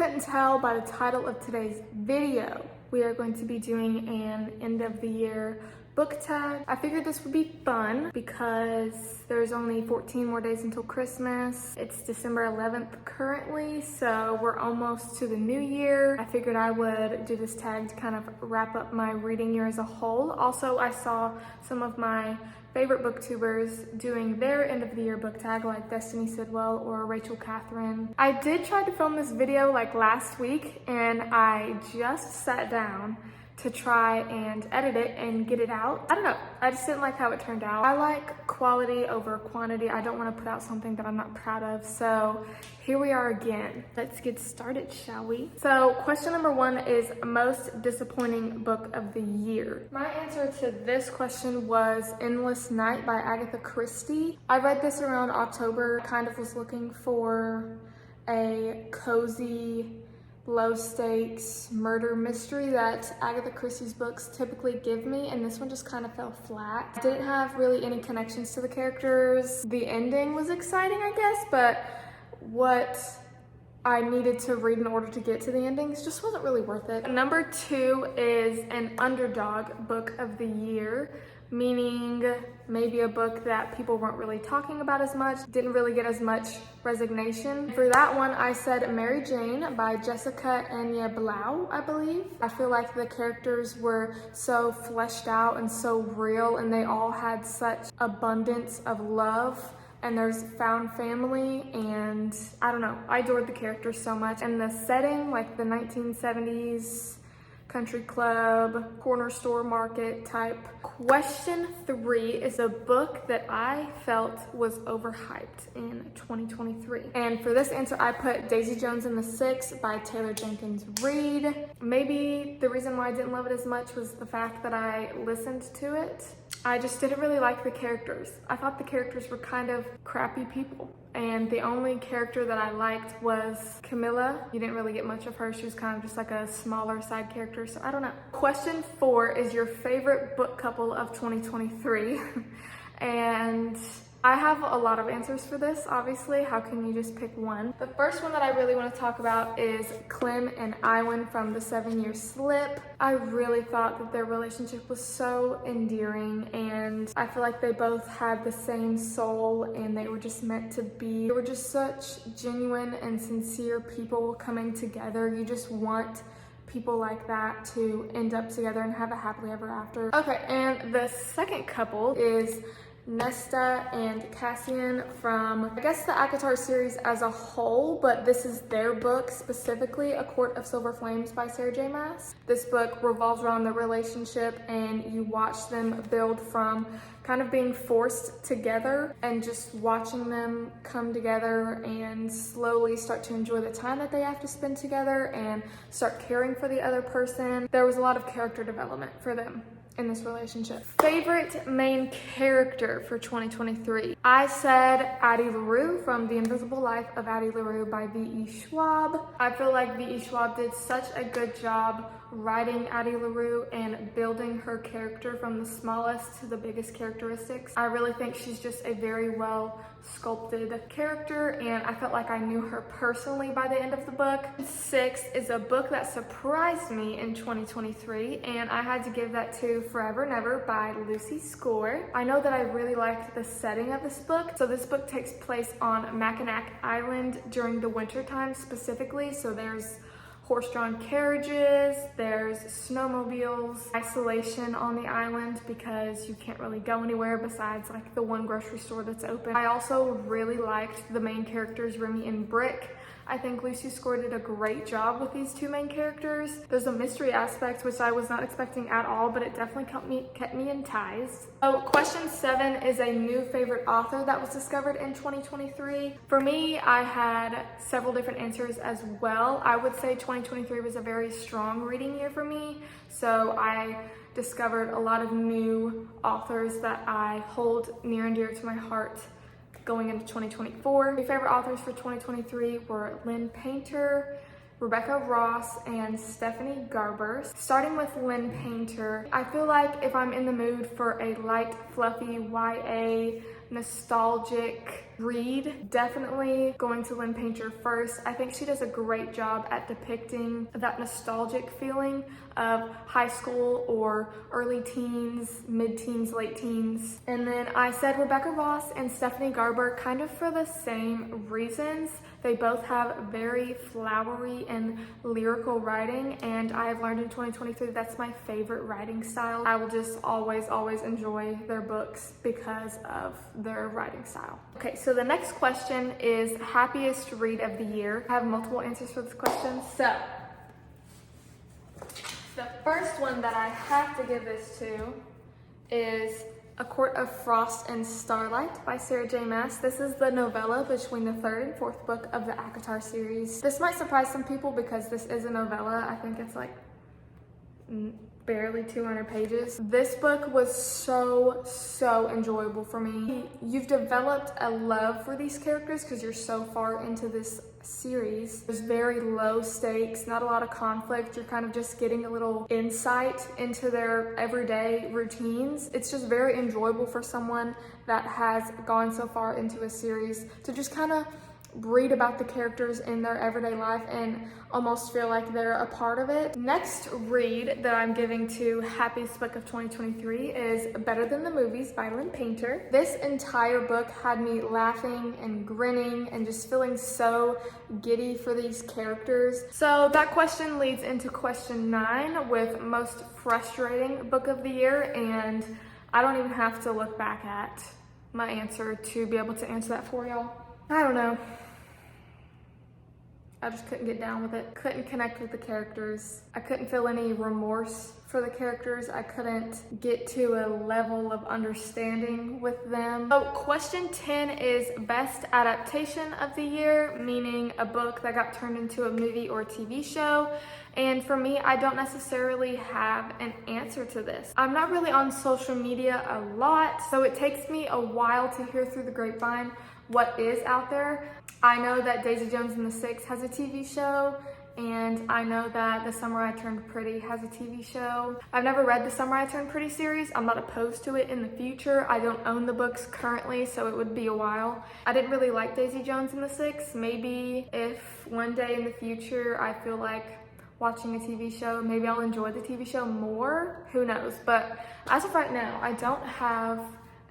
couldn't tell by the title of today's video, we are going to be doing an end of the year book tag. I figured this would be fun because there's only 14 more days until Christmas. It's December 11th currently, so we're almost to the new year. I figured I would do this tag to kind of wrap up my reading year as a whole. Also, I saw some of my favorite booktubers doing their end of the year book tag, like Destiny Sidwell or Rachel Catherine. I did try to film this video like last week, and I just sat down to try and edit it and get it out. I don't know, I just didn't like how it turned out. I like quality over quantity. I don't want to put out something that I'm not proud of, so here we are again. Let's get started, shall we? So question number 1 is most disappointing book of the year. My answer to this question was Endless Night by Agatha Christie. I read this around October, kind of was looking for a cozy, low stakes murder mystery that Agatha Christie's books typically give me, and this one just kind of fell flat. Didn't have really any connections to the characters. The ending was exciting, I guess, but what I needed to read in order to get to the endings just wasn't really worth it. Number 2 is an underdog book of the year, meaning maybe a book that people weren't really talking about as much, didn't really get as much resignation. For that one, I said Mary Jane by Jessica Anya Blau, I believe. I feel like the characters were so fleshed out and so real, and they all had such abundance of love, and there's found family, and I don't know, I adored the characters so much. And the setting, like the 1970s country club, corner store market type. Question 3 is a book that I felt was overhyped in 2023. And for this answer, I put Daisy Jones and the Six by Taylor Jenkins Reid. Maybe the reason why I didn't love it as much was the fact that I listened to it. I just didn't really like the characters. I thought the characters were kind of crappy people. And the only character that I liked was Camilla. You didn't really get much of her. She was kind of just like a smaller side character, so I don't know. Question 4 is your favorite book couple of 2023. And I have a lot of answers for this, obviously. How can you just pick one? The first one that I really want to talk about is Clem and Iwan from The 7-Year Slip. I really thought that their relationship was so endearing, and I feel like they both had the same soul and they were just meant to be. They were just such genuine and sincere people coming together. You just want people like that to end up together and have a happily ever after. Okay, and the second couple is Nesta and Cassian from, I guess, the ACOTAR series as a whole, but this is their book specifically, A Court of Silver Flames by Sarah J. Maas. This book revolves around their relationship, and you watch them build from kind of being forced together and just watching them come together and slowly start to enjoy the time that they have to spend together and start caring for the other person. There was a lot of character development for them in this relationship. Favorite main character for 2023. I said Addie LaRue from The Invisible Life of Addie LaRue by V.E. Schwab. I feel like V.E. Schwab did such a good job writing Addie LaRue and building her character from the smallest to the biggest characteristics. I really think she's just a very well sculpted character, and I felt like I knew her personally by the end of the book. 6 is a book that surprised me in 2023, and I had to give that to Forever Never by Lucy Score. I know that I really liked the setting of this book. So this book takes place on Mackinac Island during the winter time specifically, so there's horse-drawn carriages, there's snowmobiles, isolation on the island because you can't really go anywhere besides like the one grocery store that's open. I also really liked the main characters, Remy and Brick. I think Lucy Score did a great job with these two main characters. There's a mystery aspect which I was not expecting at all, but it definitely kept me enticed. So question 7 is a new favorite author that was discovered in 2023. For me, I had several different answers as well. I would say 2023 was a very strong reading year for me, so I discovered a lot of new authors that I hold near and dear to my heart going into 2024. My favorite authors for 2023 were Lynn Painter, Rebecca Ross, and Stephanie Garber. Starting with Lynn Painter, I feel like if I'm in the mood for a light, fluffy YA nostalgic read. Definitely going to Lynn Painter first. I think she does a great job at depicting that nostalgic feeling of high school or early teens, mid-teens, late teens. And then I said Rebecca Ross and Stephanie Garber kind of for the same reasons. They both have very flowery and lyrical writing, and I have learned in 2023 that's my favorite writing style. I will just always enjoy their books because of their writing style. Okay, so the next question is happiest read of the year. I have multiple answers for this question. So the first one that I have to give this to is A Court of Frost and Starlight by Sarah J. Maas. This is the novella between the third and fourth book of the ACOTAR series. This might surprise some people because this is a novella. I think it's like barely 200 pages. This book was so enjoyable for me. You've developed a love for these characters because you're so far into this series. There's very low stakes, not a lot of conflict. You're kind of just getting a little insight into their everyday routines. It's just very enjoyable for someone that has gone so far into a series to just kind of read about the characters in their everyday life and almost feel like they're a part of it. Next read that I'm giving to happiest book of 2023 is Better Than the Movies by Lynn Painter. This entire book had me laughing and grinning and just feeling so giddy for these characters. So that question leads into question 9 with most frustrating book of the year, and I don't even have to look back at my answer to be able to answer that for y'all. I don't know. I just couldn't get down with it. Couldn't connect with the characters. I couldn't feel any remorse for the characters. I couldn't get to a level of understanding with them. So question 10 is best adaptation of the year, meaning a book that got turned into a movie or TV show. And for me, I don't necessarily have an answer to this. I'm not really on social media a lot, so it takes me a while to hear through the grapevine what is out there. I know that Daisy Jones and the Six has a TV show, and I know that The Summer I Turned Pretty has a TV show. I've never read The Summer I Turned Pretty series. I'm not opposed to it in the future. I don't own the books currently, so it would be a while. I didn't really like Daisy Jones and the Six. Maybe if one day in the future I feel like watching a TV show, maybe I'll enjoy the TV show more. Who knows? But as of right now, I don't have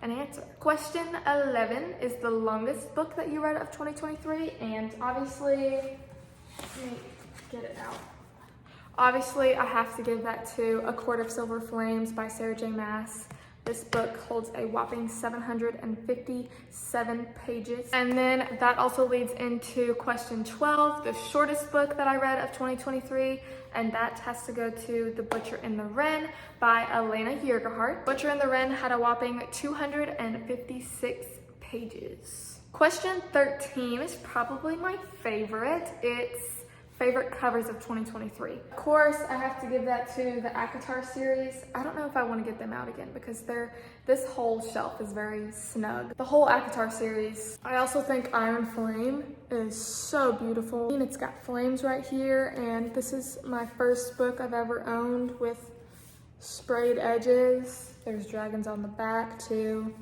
an answer. Question 11 is the longest book that you read of 2023, and obviously, let me get it out. Obviously, I have to give that to A Court of Silver Flames by Sarah J. Maas. This book holds a whopping 757 pages. And then that also leads into question 12, the shortest book that I read of 2023, and that has to go to The Butcher and the Wren by Elena Yergehart. Butcher and the Wren had a whopping 256 pages. Question 13 is probably my favorite. It's favorite covers of 2023. Of course, I have to give that to the ACOTAR series. I don't know if I want to get them out again because this whole shelf is very snug. The whole ACOTAR series. I also think Iron Flame is so beautiful. And it's got flames right here, and this is my first book I've ever owned with sprayed edges. There's dragons on the back too.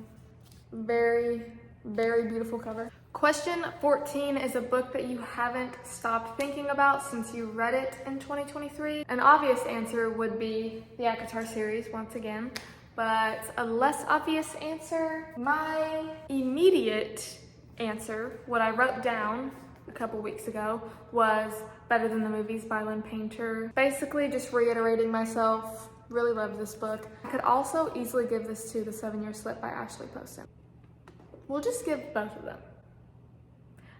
Very beautiful cover. Question 14 is a book that you haven't stopped thinking about since you read it in 2023. An obvious answer would be the ACOTAR series once again, but a less obvious answer, my immediate answer, what I wrote down a couple weeks ago, was Better Than the Movies by Lynn Painter. Basically just reiterating myself, really love this book. I could also easily give this to The 7-Year Slip by Ashley Poston. We'll just give both of them.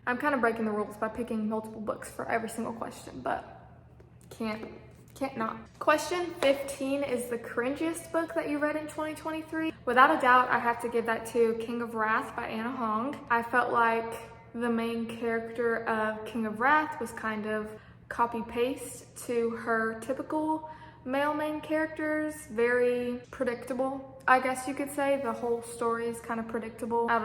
I'm kind of breaking the rules by picking multiple books for every single question, but can't not. Question 15 is the cringiest book that you read in 2023. Without a doubt, I have to give that to King of Wrath by Anna Hong. I felt like the main character of King of Wrath was kind of copy-paste to her typical male main characters, very predictable. I guess you could say the whole story is kind of predictable. I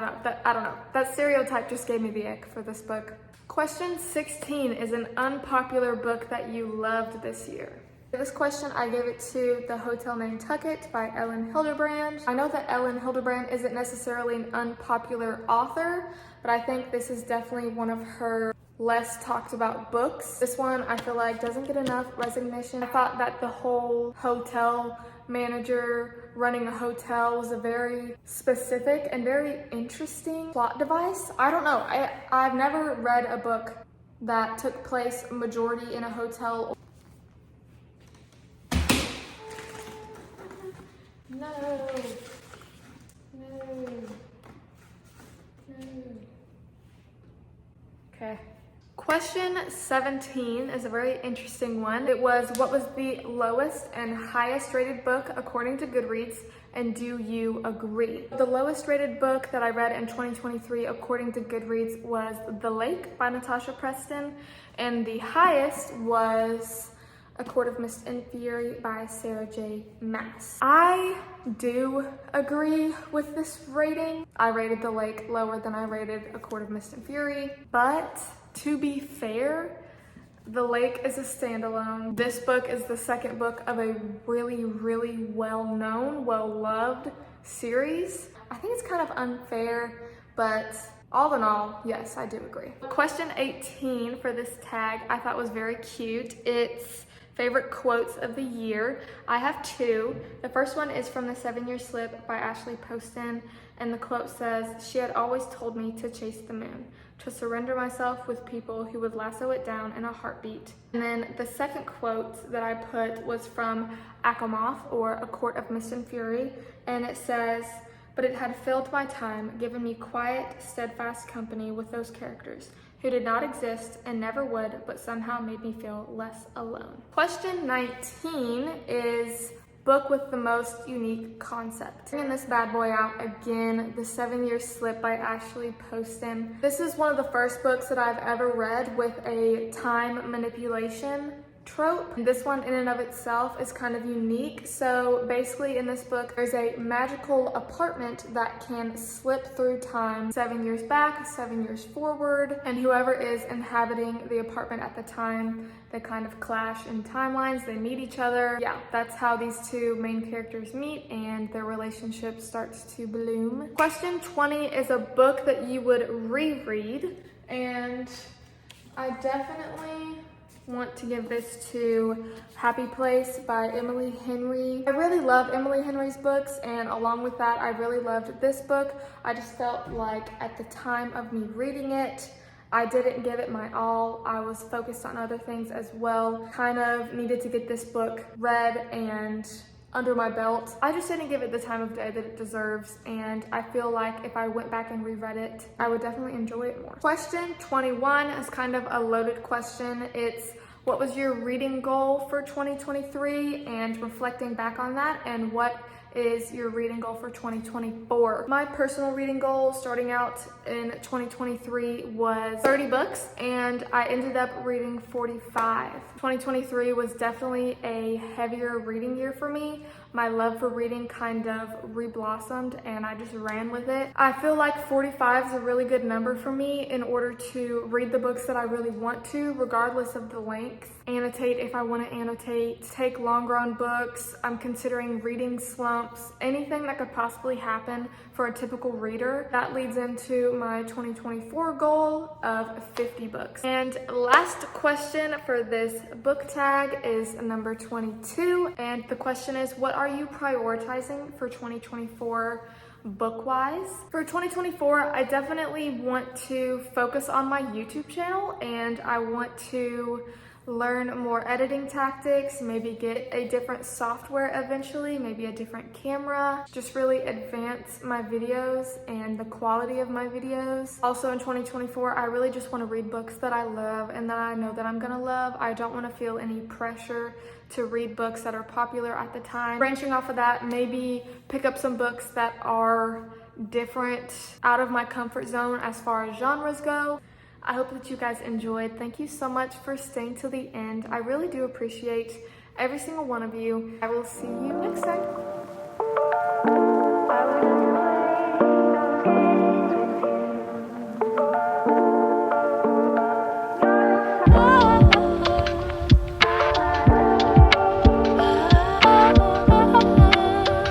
don't know. That stereotype just gave me the ick for this book. Question 16 is an unpopular book that you loved this year. This question, I gave it to The Hotel Nantucket by Ellen Hildebrand. I know that Ellen Hildebrand isn't necessarily an unpopular author, but I think this is definitely one of her less talked about books. This one I feel like doesn't get enough recognition. I thought that the whole hotel manager running a hotel was a very specific and very interesting plot device. I don't know, I've never read a book that took place majority in a hotel. No. Okay. Question 17 is a very interesting one. It was, what was the lowest and highest rated book according to Goodreads, and do you agree? The lowest rated book that I read in 2023 according to Goodreads was The Lake by Natasha Preston, and the highest was A Court of Mist and Fury by Sarah J. Maas. I do agree with this rating. I rated The Lake lower than I rated A Court of Mist and Fury, but to be fair, The Lake is a standalone. This book is the second book of a really, really well-known, well-loved series. I think it's kind of unfair, but all in all, yes, I do agree. Question 18 for this tag I thought was very cute. It's favorite quotes of the year. I have two. The first one is from The 7-Year Slip by Ashley Poston, and the quote says, "She had always told me to chase the moon, to surrender myself with people who would lasso it down in a heartbeat." And then the second quote that I put was from Akamoth, or A Court of Mist and Fury, and it says, "But it had filled my time, given me quiet, steadfast company with those characters who did not exist and never would, but somehow made me feel less alone." Question 19 is book with the most unique concept. Bringing this bad boy out again, The 7-Year Slip by Ashley Poston. This is one of the first books that I've ever read with a time manipulation trope. This one in and of itself is kind of unique. So basically in this book, there's a magical apartment that can slip through time 7 years back, 7 years forward, and whoever is inhabiting the apartment at the time, they kind of clash in timelines, they meet each other. Yeah, that's how these two main characters meet and their relationship starts to bloom. Question 20 is a book that you would reread, and I definitely want to give this to Happy Place by Emily Henry. I really love Emily Henry's books, and along with that, I really loved this book. I just felt like at the time of me reading it, I didn't give it my all. I was focused on other things as well. Kind of needed to get this book read and under my belt. I just didn't give it the time of day that it deserves, and I feel like if I went back and reread it, I would definitely enjoy it more. Question 21 is kind of a loaded question. It's, what was your reading goal for 2023, and reflecting back on that, and what is your reading goal for 2024? My personal reading goal starting out in 2023 was 30 books, and I ended up reading 45. 2023 was definitely a heavier reading year for me. My love for reading kind of reblossomed and I just ran with it. I feel like 45 is a really good number for me in order to read the books that I really want to, regardless of the length. Annotate if I want to annotate, take longer on books. I'm considering reading slumps, anything that could possibly happen for a typical reader. That leads into my 2024 goal of 50 books. And last question for this book tag is number 22. And the question is, what are you prioritizing for 2024 book-wise? For 2024, I definitely want to focus on my YouTube channel, and I want to learn more editing tactics, maybe get a different software eventually, maybe a different camera, just really advance my videos and the quality of my videos. Also in 2024, I really just want to read books that I love and that I know that I'm gonna love. I don't want to feel any pressure to read books that are popular at the time. Branching off of that, maybe pick up some books that are different, out of my comfort zone as far as genres go. I hope that you guys enjoyed. Thank you so much for staying till the end. I really do appreciate every single one of you. I will see you next time.